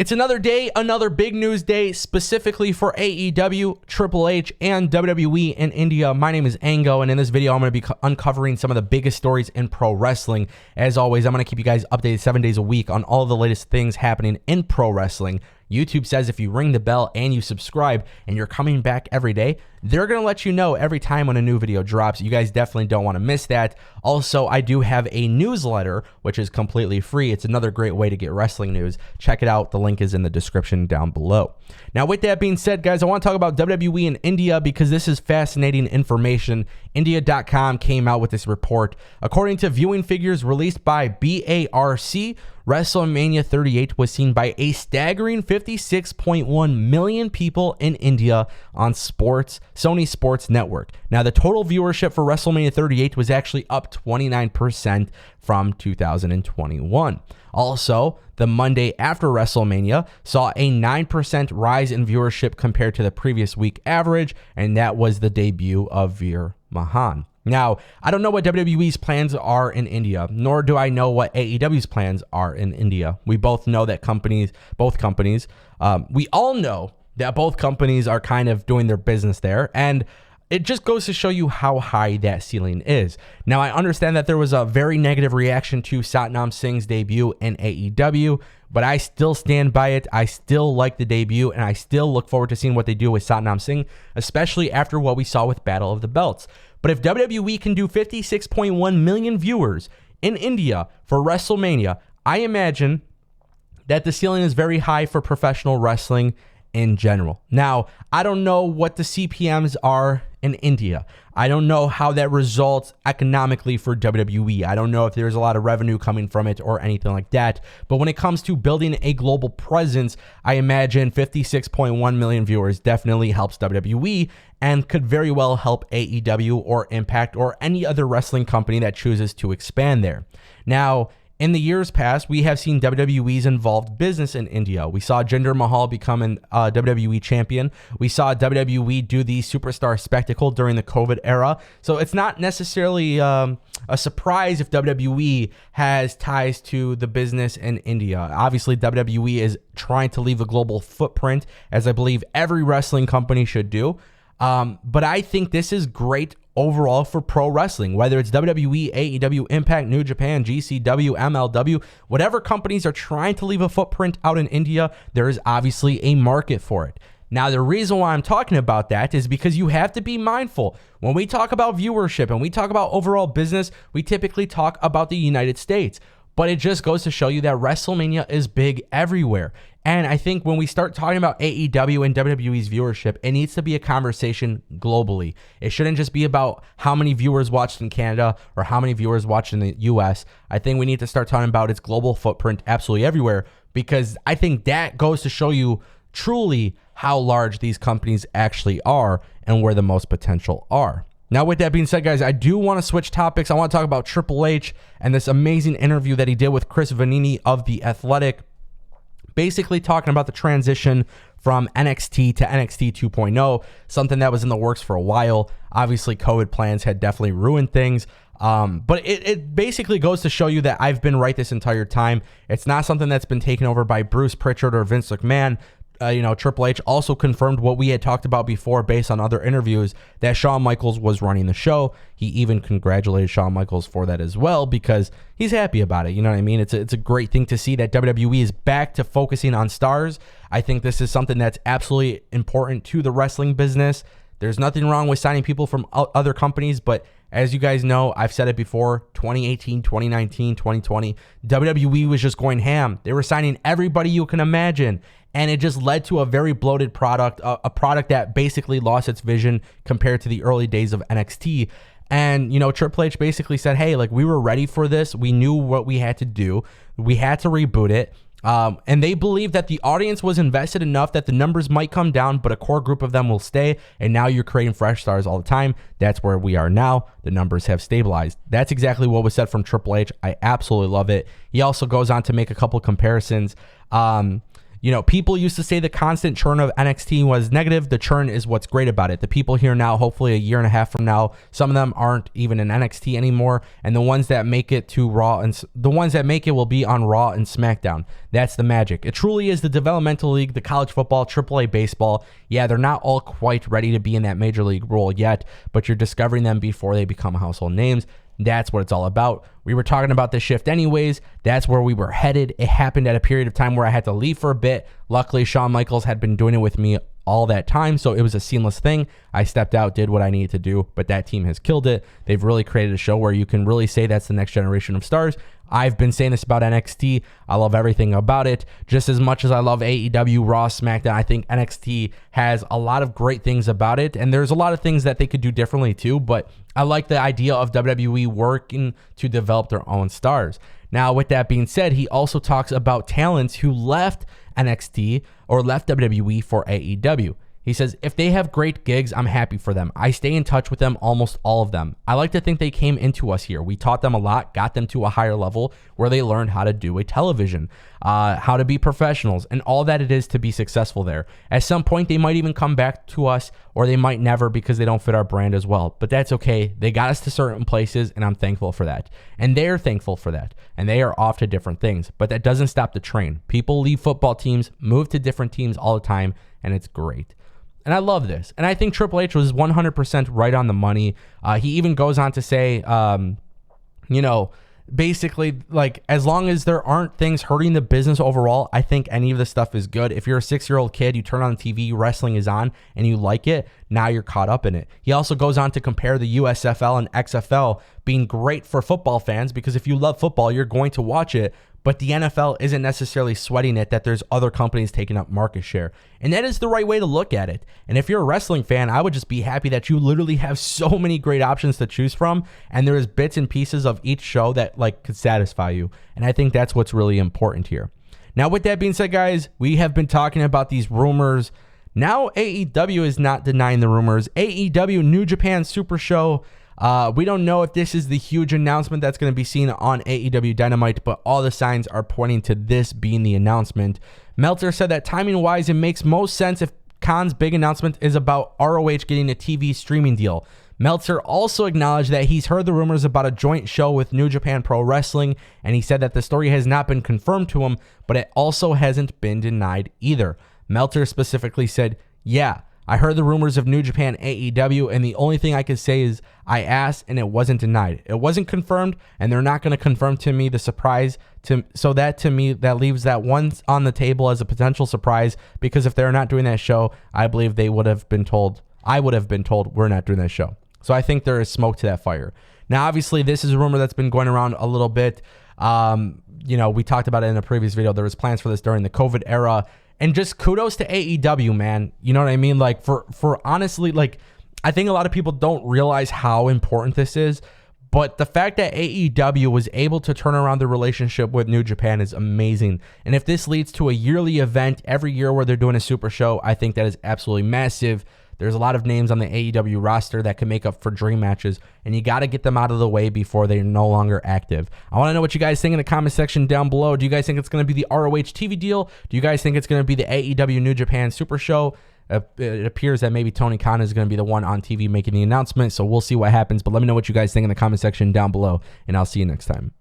It's another day, another big news day, specifically for AEW, Triple H, and WWE in India. My name is Ango, and in this video, I'm going to be uncovering some of the biggest stories in pro wrestling. As always, I'm going to keep you guys updated 7 days a week on all the latest things happening in pro wrestling. YouTube says if you ring the bell and you subscribe and you're coming back every day, they're going to let you know every time when a new video drops. You guys definitely don't want to miss that. Also, I do have a newsletter, which is completely free. It's another great way to get wrestling news. Check it out. The link is in the description down below. Now, with that being said, guys, I want to talk about WWE in India because this is fascinating information. India.com came out with this report. According to viewing figures released by BARC, WrestleMania 38 was seen by a staggering 56.1 million people in India on Sony Sports Network. Now, the total viewership for WrestleMania 38 was actually up 29% from 2021. Also, the Monday after WrestleMania saw a 9% rise in viewership compared to the previous week average, and that was the debut of Veer Mahan. Now, I don't know what WWE's plans are in India, nor do I know what AEW's plans are in India. We both know that we all know that both companies are kind of doing their business there, and it just goes to show you how high that ceiling is. Now, I understand that there was a very negative reaction to Satnam Singh's debut in AEW, but I still stand by it. I still like the debut, and I still look forward to seeing what they do with Satnam Singh, especially after what we saw with Battle of the Belts. But if WWE can do 56.1 million viewers in India for WrestleMania, I imagine that the ceiling is very high for professional wrestling in general. Now, I don't know what the CPMs are in India. I don't know how that results economically for WWE. I don't know if there's a lot of revenue coming from it or anything like that. But when it comes to building a global presence, I imagine 56.1 million viewers definitely helps WWE and could very well help AEW or Impact or any other wrestling company that chooses to expand there. Now, in the years past, we have seen WWE's involved business in India. We saw Jinder Mahal become an WWE champion. We saw WWE do the Superstar Spectacle during the COVID era. So it's not necessarily a surprise if WWE has ties to the business in India. Obviously, WWE is trying to leave a global footprint, as I believe every wrestling company should do. But I think this is great overall for pro wrestling, whether it's WWE, AEW, Impact, New Japan, GCW, MLW, whatever companies are trying to leave a footprint out in India, there is obviously a market for it. Now, the reason why I'm talking about that is because you have to be mindful. When we talk about viewership and we talk about overall business, we typically talk about the United States. But it just goes to show you that WrestleMania is big everywhere. And I think when we start talking about AEW and WWE's viewership, it needs to be a conversation globally. It shouldn't just be about how many viewers watched in Canada or how many viewers watched in the US. I think we need to start talking about its global footprint absolutely everywhere, because I think that goes to show you truly how large these companies actually are and where the most potential are. Now, with that being said, guys, I do want to switch topics. I want to talk about Triple H and this amazing interview that he did with Chris Vanini of The Athletic, basically talking about the transition from NXT to NXT 2.0, something that was in the works for a while. Obviously, COVID plans had definitely ruined things. But it basically goes to show you that I've been right this entire time. It's not something that's been taken over by Bruce Pritchard or Vince McMahon. Triple H also confirmed what we had talked about before based on other interviews, that Shawn Michaels was running the show. He even congratulated Shawn Michaels for that as well, because he's happy about it. You know what I mean? It's a great thing to see that WWE is back to focusing on stars. I think this is something that's absolutely important to the wrestling business. There's nothing wrong with signing people from other companies, but as you guys know, I've said it before, 2018, 2019, 2020, WWE was just going ham. They were signing everybody you can imagine. And it just led to a very bloated product, a product that basically lost its vision compared to the early days of NXT. And, Triple H basically said, hey, we were ready for this. We knew what we had to do. We had to reboot it. And they believe that the audience was invested enough that the numbers might come down, but a core group of them will stay. And now you're creating fresh stars all the time. That's where we are now. The numbers have stabilized. That's exactly what was said from Triple H. I absolutely love it. He also goes on to make a couple comparisons. You know, people used to say the constant churn of NXT was negative. The churn is what's great about it. The people here now, hopefully a year and a half from now, some of them aren't even in NXT anymore, and the ones that make it to Raw and the ones that make it will be on Raw and SmackDown. That's the magic. It truly is the developmental league, the college football, AAA baseball. Yeah, they're not all quite ready to be in that major league role yet, but you're discovering them before they become household names. That's what it's all about. We were talking about the shift anyways. That's where we were headed. It happened at a period of time where I had to leave for a bit. Luckily, Shawn Michaels had been doing it with me all that time, so it was a seamless thing. I stepped out, did what I needed to do, but that team has killed it. They've really created a show where you can really say that's the next generation of stars. I've been saying this about NXT. I love everything about it. Just as much as I love AEW, Raw, SmackDown, I think NXT has a lot of great things about it, and there's a lot of things that they could do differently too, but I like the idea of WWE working to develop their own stars. Now, with that being said, he also talks about talents who left NXT or left WWE for AEW. He says, if they have great gigs, I'm happy for them. I stay in touch with them, almost all of them. I like to think they came into us here. We taught them a lot, got them to a higher level where they learned how to do a television, how to be professionals, and all that it is to be successful there. At some point, they might even come back to us, or they might never because they don't fit our brand as well. But that's okay. They got us to certain places, and I'm thankful for that. And they're thankful for that. And they are off to different things. But that doesn't stop the train. People leave football teams, move to different teams all the time, and it's great. And I love this. And I think Triple H was 100% right on the money. He even goes on to say, basically, like, as long as there aren't things hurting the business overall, I think any of this stuff is good. If you're a 6-year-old kid, you turn on the TV, wrestling is on, and you like it, now you're caught up in it. He also goes on to compare the USFL and XFL being great for football fans, because if you love football, you're going to watch it. But the NFL isn't necessarily sweating it that there's other companies taking up market share. And that is the right way to look at it. And if you're a wrestling fan, I would just be happy that you literally have so many great options to choose from. And there is bits and pieces of each show that could satisfy you. And I think that's what's really important here. Now, with that being said, guys, we have been talking about these rumors. Now AEW is not denying the rumors. AEW New Japan Super Show. We don't know if this is the huge announcement that's going to be seen on AEW Dynamite, but all the signs are pointing to this being the announcement. Meltzer said that timing-wise, it makes most sense if Khan's big announcement is about ROH getting a TV streaming deal. Meltzer also acknowledged that he's heard the rumors about a joint show with New Japan Pro Wrestling, and he said that the story has not been confirmed to him, but it also hasn't been denied either. Meltzer specifically said, yeah, I heard the rumors of New Japan AEW, and the only thing I could say is I asked and it wasn't denied. It wasn't confirmed, and they're not going to confirm to me the surprise. So that to me, that leaves that one on the table as a potential surprise, because if they're not doing that show, I believe they would have been told, I would have been told we're not doing that show. So I think there is smoke to that fire. Now, obviously, this is a rumor that's been going around a little bit. We talked about it in a previous video. There was plans for this during the COVID era. And just kudos to AEW, man. You know what I mean? Like, for honestly, like, I think a lot of people don't realize how important this is. But the fact that AEW was able to turn around the relationship with New Japan is amazing. And if this leads to a yearly event every year where they're doing a super show, I think that is absolutely massive. There's a lot of names on the AEW roster that can make up for dream matches, and you got to get them out of the way before they're no longer active. I want to know what you guys think in the comment section down below. Do you guys think it's going to be the ROH TV deal? Do you guys think it's going to be the AEW New Japan Super Show? It appears that maybe Tony Khan is going to be the one on TV making the announcement, so we'll see what happens. But let me know what you guys think in the comment section down below, and I'll see you next time.